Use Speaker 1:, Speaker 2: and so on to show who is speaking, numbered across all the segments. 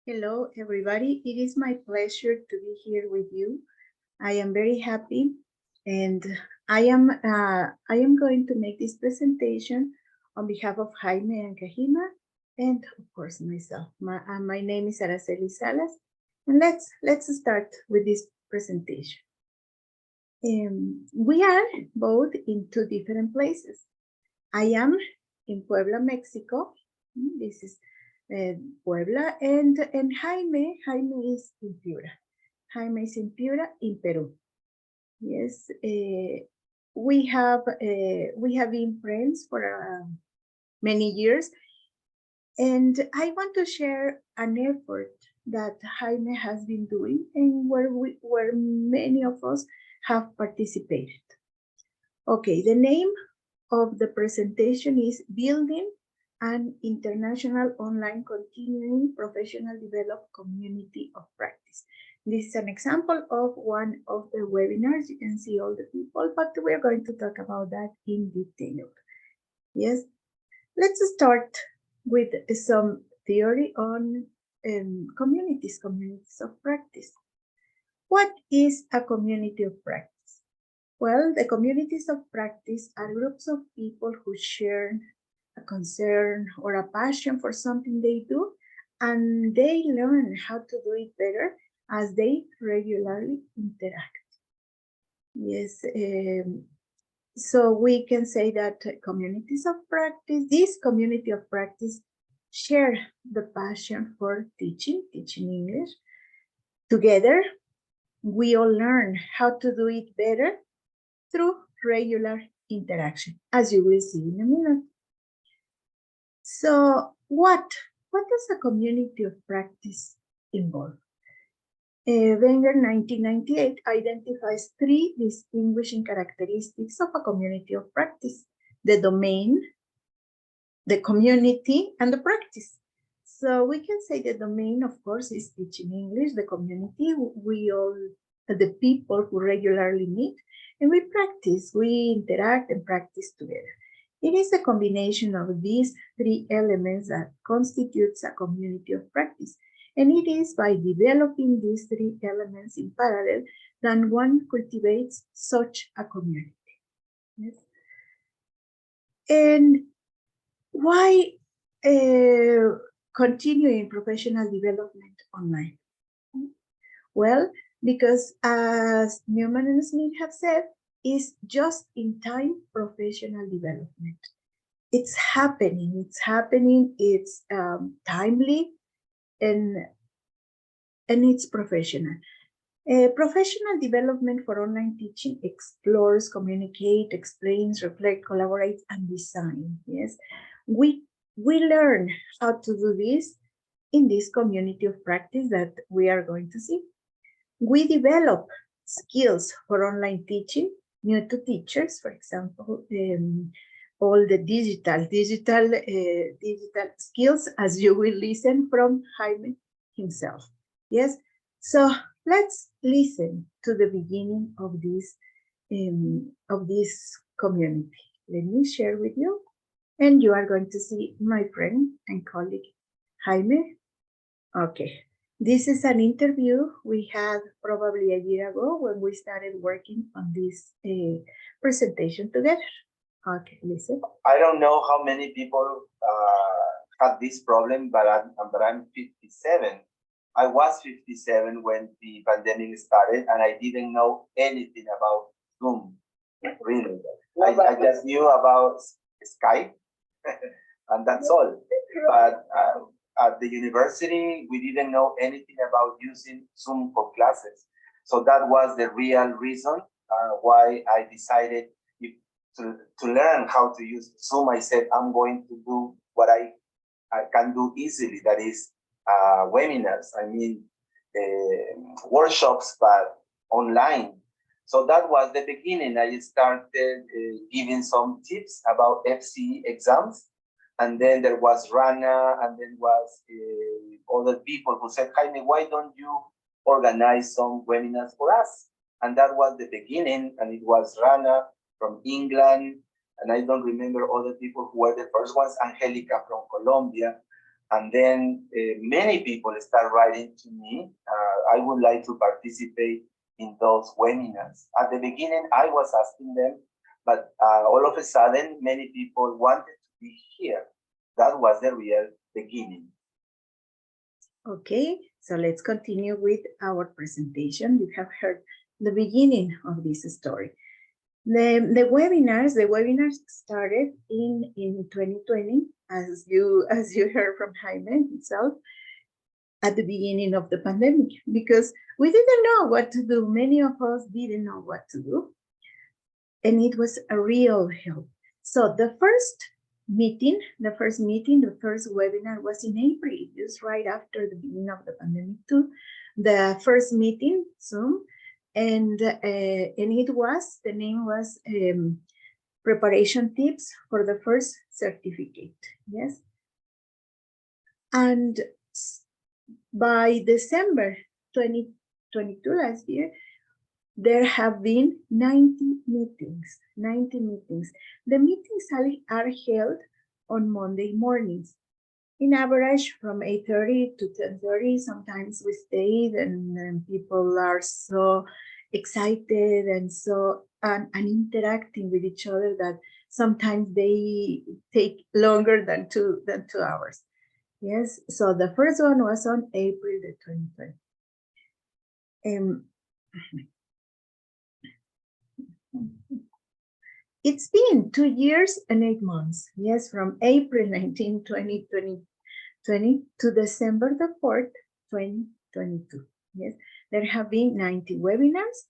Speaker 1: Hello, everybody. It is my pleasure to be here with you. I am very happy, and I am going to make this presentation on behalf of Jaime and Kahima, and of course myself. My name is Salas, and let's start with this presentation. We are both in two different places. I am in Puebla, Mexico. This is Puebla, and Jaime is in Piura. Jaime is in Piura, in Peru. Yes, we have been friends for many years, and I want to share an effort that Jaime has been doing, and where many of us have participated. Okay, the name of the presentation is Building an International Online Continuing Professional Development Community of Practice. This is an example of one of the webinars. You can see all the people, but we're going to talk about that in detail. Yes, let's start with some theory on communities of practice. What is a community of practice? Well, the communities of practice are groups of people who share a concern or a passion for something they do, and they learn how to do it better as they regularly interact. Yes, so we can say that communities of practice, this community of practice, share the passion for teaching English. Together, we all learn how to do it better through regular interaction, as you will see in a minute. So what does a community of practice involve? Wenger, 1998, identifies three distinguishing characteristics of a community of practice: the domain, the community, and the practice. So we can say the domain, of course, is teaching English. The community, we all, the people who regularly meet, and we practice, we interact and practice together. It is a combination of these three elements that constitutes a community of practice. And it is by developing these three elements in parallel that one cultivates such a community. Yes. And why continuing professional development online? Well, because as Newman and Smith have said, is just-in-time professional development. It's happening, it's timely, and it's professional. Professional development for online teaching explores, communicate, explains, reflect, collaborate, and design. Yes, we learn how to do this in this community of practice that we are going to see. We develop skills for online teaching, new to teachers, for example, all the digital skills, as you will listen from Jaime himself. Yes, so let's listen to the beginning of this community. Let me share with you, and you are going to see my friend and colleague Jaime. Okay. This is an interview we had probably a year ago when we started working on this presentation together. Okay, listen.
Speaker 2: I don't know how many people had this problem, but I'm 57. I was 57 when the pandemic started, and I didn't know anything about Zoom, really. I just knew about Skype, and that's all. But at the university, we didn't know anything about using Zoom for classes. So that was the real reason why I decided to learn how to use Zoom. I said, I'm going to do what I can do easily, that is webinars, workshops, but online. So that was the beginning. I started giving some tips about FCE exams. And then there was Rana, and then was other people who said, Jaime, why don't you organize some webinars for us? And that was the beginning, and it was Rana from England, and I don't remember other people who were the first ones, Angelica from Colombia. And then many people start writing to me. I would like to participate in those webinars. At the beginning, I was asking them, but all of a sudden, many people wanted to be here. That was the real beginning.
Speaker 1: Okay, so let's continue with our presentation. You have heard the beginning of this story. The webinars started in 2020, as you heard from Jaime himself, at the beginning of the pandemic, because we didn't know what to do. Many of us didn't know what to do, and it was a real help. So the first webinar was in April, just right after the beginning of the pandemic too. The first meeting, Zoom, and the name was Preparation Tips for the First Certificate, yes? And by December 2022, last year, there have been 90 meetings. The meetings are held on Monday mornings. In average, from 8:30 to 10:30, sometimes we stayed, and people are so excited and so and interacting with each other that sometimes they take longer than two hours. Yes, so the first one was on April the 2020. It's been 2 years and 8 months. Yes, from April 19, 2020 to December the 4th, 2022. Yes, there have been 90 webinars.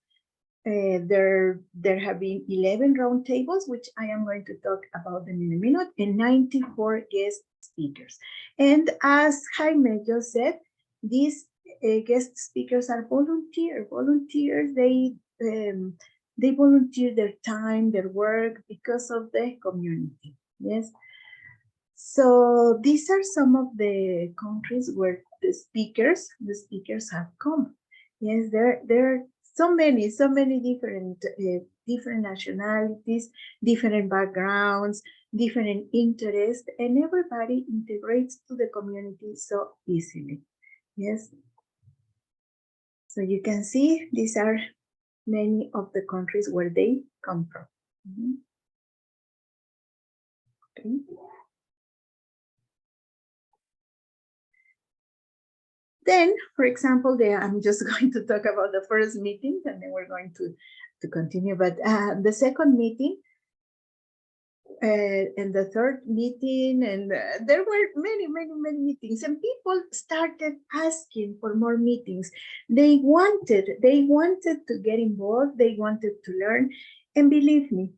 Speaker 1: There have been 11 roundtables, which I am going to talk about them in a minute, and 94 guest speakers. And as Jaime just said, these guest speakers are volunteers. They volunteer their time, their work, because of the community, yes? So these are some of the countries where the speakers have come. Yes, there are so many different nationalities, different backgrounds, different interests, and everybody integrates to the community so easily, yes? So you can see these are many of the countries where they come from. Okay. Then, for example, I'm just going to talk about the first meeting, and then we're going to continue. But the second meeting and the third meeting, and there were many meetings, and people started asking for more meetings. They wanted to get involved. They wanted to learn, and believe me,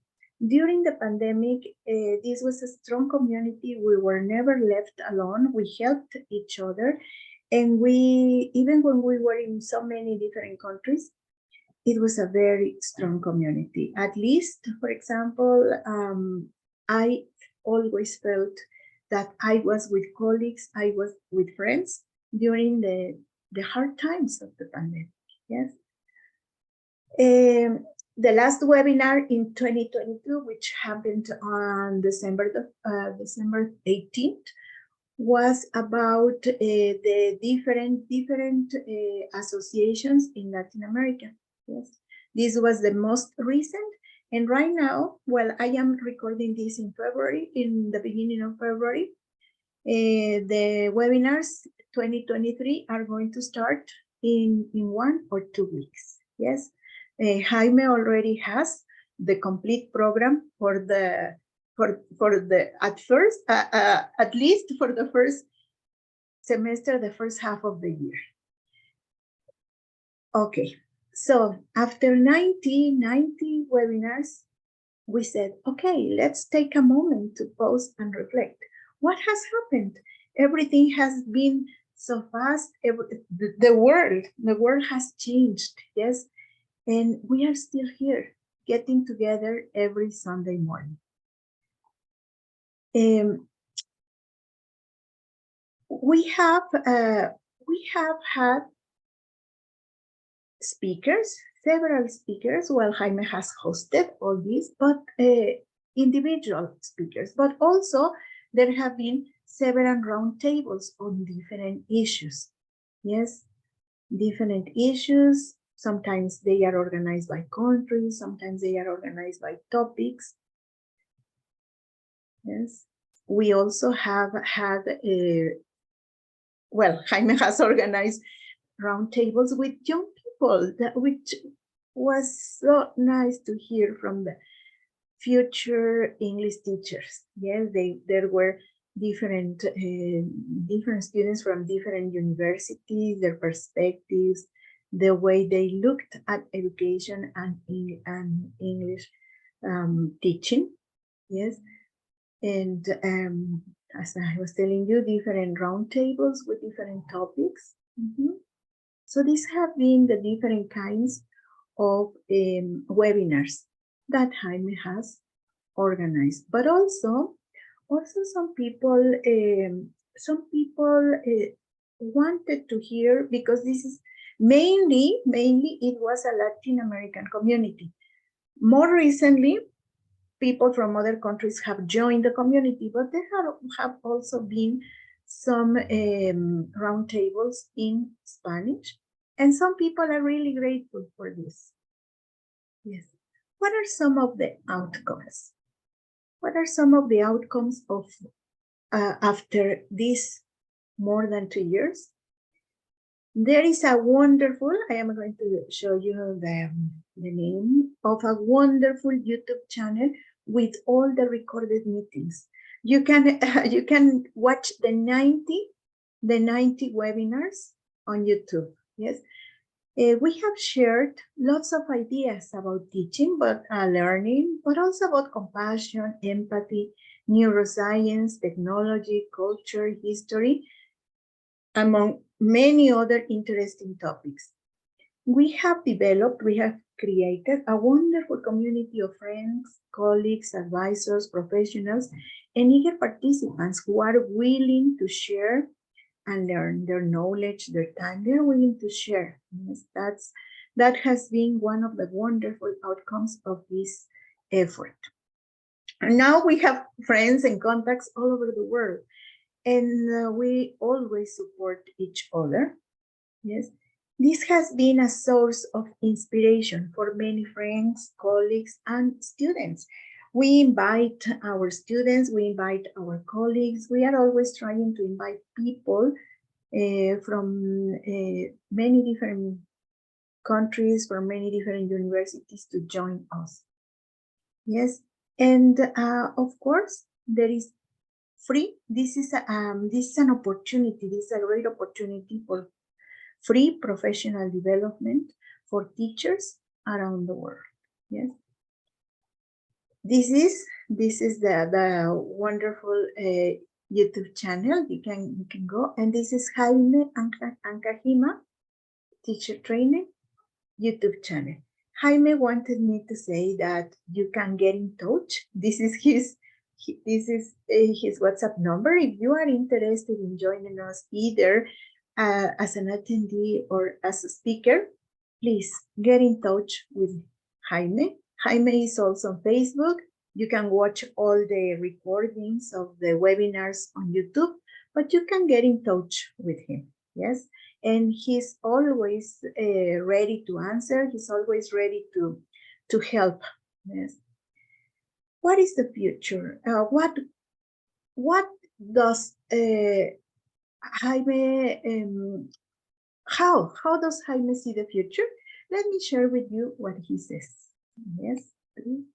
Speaker 1: during the pandemic, this was a strong community. We were never left alone. We helped each other. And even when we were in so many different countries, it was a very strong community. At least, for example, I always felt that I was with colleagues, I was with friends during the hard times of the pandemic, yes. The last webinar in 2022, which happened on December 18th, was about the different associations in Latin America. Yes, this was the most recent, and right now, well, I am recording this in February, in the beginning of February. The webinars 2023 are going to start in 1 or 2 weeks. Yes, Jaime already has the complete program for the at least for the first semester, the first half of the year. Okay, so after 90 webinars, we said, okay, let's take a moment to pause and reflect. What has happened? Everything has been so fast. The world has changed, yes, and we are still here, getting together every Sunday morning. We have had speakers, several speakers. Well, Jaime has hosted all these, but individual speakers. But also there have been several roundtables on different issues. Yes, different issues. Sometimes they are organized by countries, sometimes they are organized by topics. Yes, we also have had well, Jaime has organized roundtables with young people, which was so nice to hear from the future English teachers. Yes, there were different students from different universities, their perspectives, the way they looked at education and English teaching. Yes, and as I was telling you, different roundtables with different topics. So these have been the different kinds of webinars that Jaime has organized. But also some people wanted to hear, because this is mainly it was a Latin American community. More recently, people from other countries have joined the community, but there have also been some roundtables in Spanish, and some people are really grateful for this. Yes. What are some of the outcomes? What are some of the outcomes of after this more than 2 years? There is a wonderful, I am going to show you the name of a wonderful YouTube channel with all the recorded meetings. You can watch the 90 webinars on YouTube. Yes, we have shared lots of ideas about teaching, but learning, but also about compassion, empathy, neuroscience, technology, culture, history, among many other interesting topics. We have created a wonderful community of friends, colleagues, advisors, professionals, and eager participants who are willing to share and learn their knowledge, their time. They're willing to share. Yes, that has been one of the wonderful outcomes of this effort. And now we have friends and contacts all over the world, and we always support each other. Yes, this has been a source of inspiration for many friends, colleagues, and students. We invite our students, we invite our colleagues. We are always trying to invite people from many different countries, from many different universities to join us. Yes, and of course, there is free. This is an opportunity. This is a great opportunity for free professional development for teachers around the world. Yes, this is the wonderful YouTube channel. You can go, and this is Jaime Ancajima Teacher Training YouTube channel. Jaime wanted me to say that you can get in touch. This is his WhatsApp number. If you are interested in joining us either as an attendee or as a speaker, please get in touch with Jaime. Jaime is also on Facebook. You can watch all the recordings of the webinars on YouTube, but you can get in touch with him. Yes, and he's always ready to answer. He's always ready to help. Yes. What is the future? What does Jaime, how does Jaime see the future? Let me share with you what he says. Yes, please.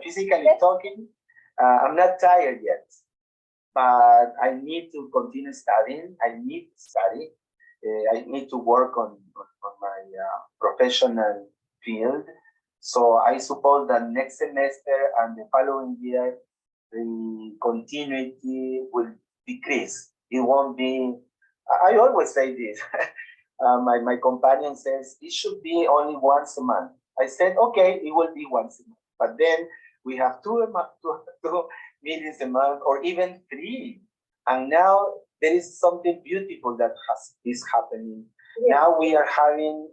Speaker 2: Physically talking, I'm not tired yet, but I need to continue studying. I need to study. I need to work on my professional field. So I suppose that next semester and the following year, the continuity will decrease. It won't be, I always say this. My companion says it should be only once a month. I said, okay, it will be once a month. But then we have two meetings a month, or even 3. And now there is something beautiful that is happening. Yeah. Now we are having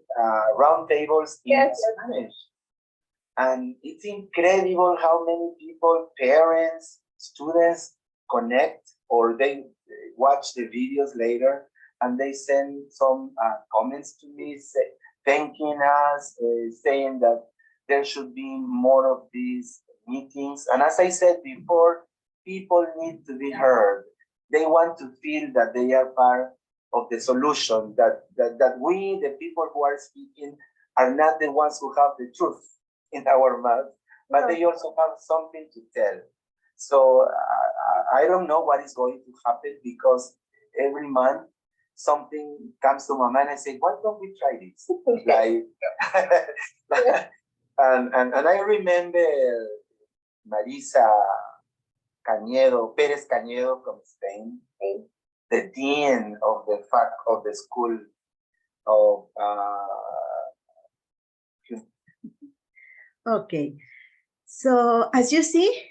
Speaker 2: roundtables in Spanish. And it's incredible how many people, parents, students connect, or they watch the videos later and they send some comments to me thanking us, saying that there should be more of these meetings. And as I said before, people need to be heard. They want to feel that they are part of the solution, that we, the people who are speaking, are not the ones who have the truth in our mouth, but they also have something to tell. So I don't know what is going to happen, because every month something comes to my mind. I say, why don't we try this? Like, and I remember Marisa Pérez Cañedo from Spain, the dean of the school of
Speaker 1: Okay, so as you see,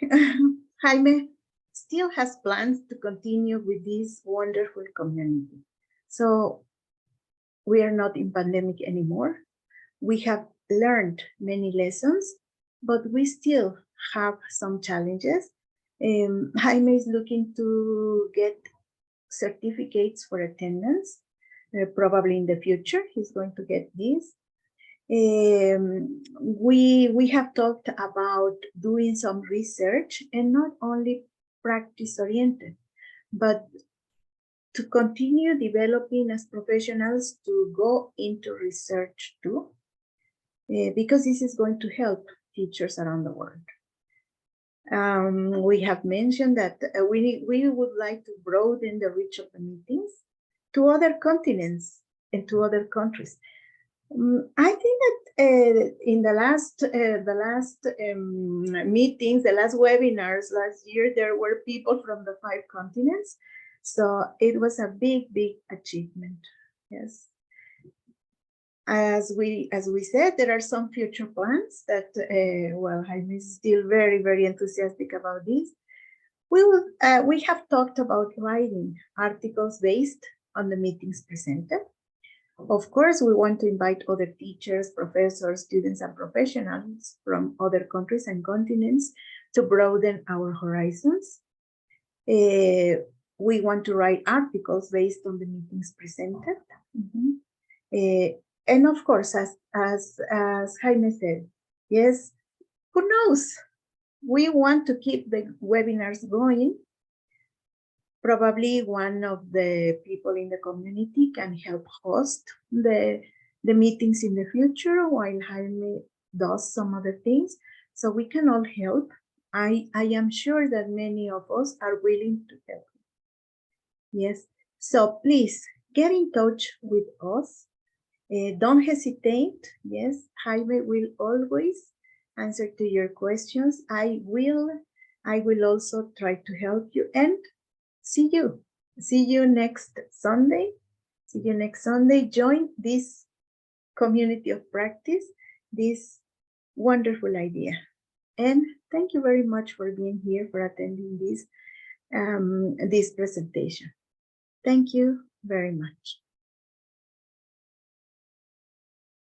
Speaker 1: Jaime still has plans to continue with this wonderful community. So we are not in pandemic anymore. We have learned many lessons, but we still have some challenges. Jaime is looking to get certificates for attendance. Probably in the future, he's going to get this. We have talked about doing some research, and not only practice oriented, but to continue developing as professionals to go into research too, because this is going to help teachers around the world. We have mentioned that we would like to broaden the reach of the meetings to other continents and to other countries. I think that in the last meetings, the last webinars last year, there were people from the 5 continents. So it was a big achievement. Yes. As we said, there are some future plans that, well, I'm still very enthusiastic about this. We have talked about writing articles based on the meetings presented. Of course, we want to invite other teachers, professors, students, and professionals from other countries and continents to broaden our horizons. We want to write articles based on the meetings presented. And of course, as Jaime said, yes, who knows? We want to keep the webinars going. Probably one of the people in the community can help host the meetings in the future, while Jaime does some other things. So we can all help. I am sure that many of us are willing to help. Yes, so please get in touch with us. Don't hesitate. Yes, Jaime will always answer to your questions. I will also try to help you, and see you next Sunday. See you next Sunday. Join this community of practice, this wonderful idea. And thank you very much for being here, for attending this presentation. Thank you very much.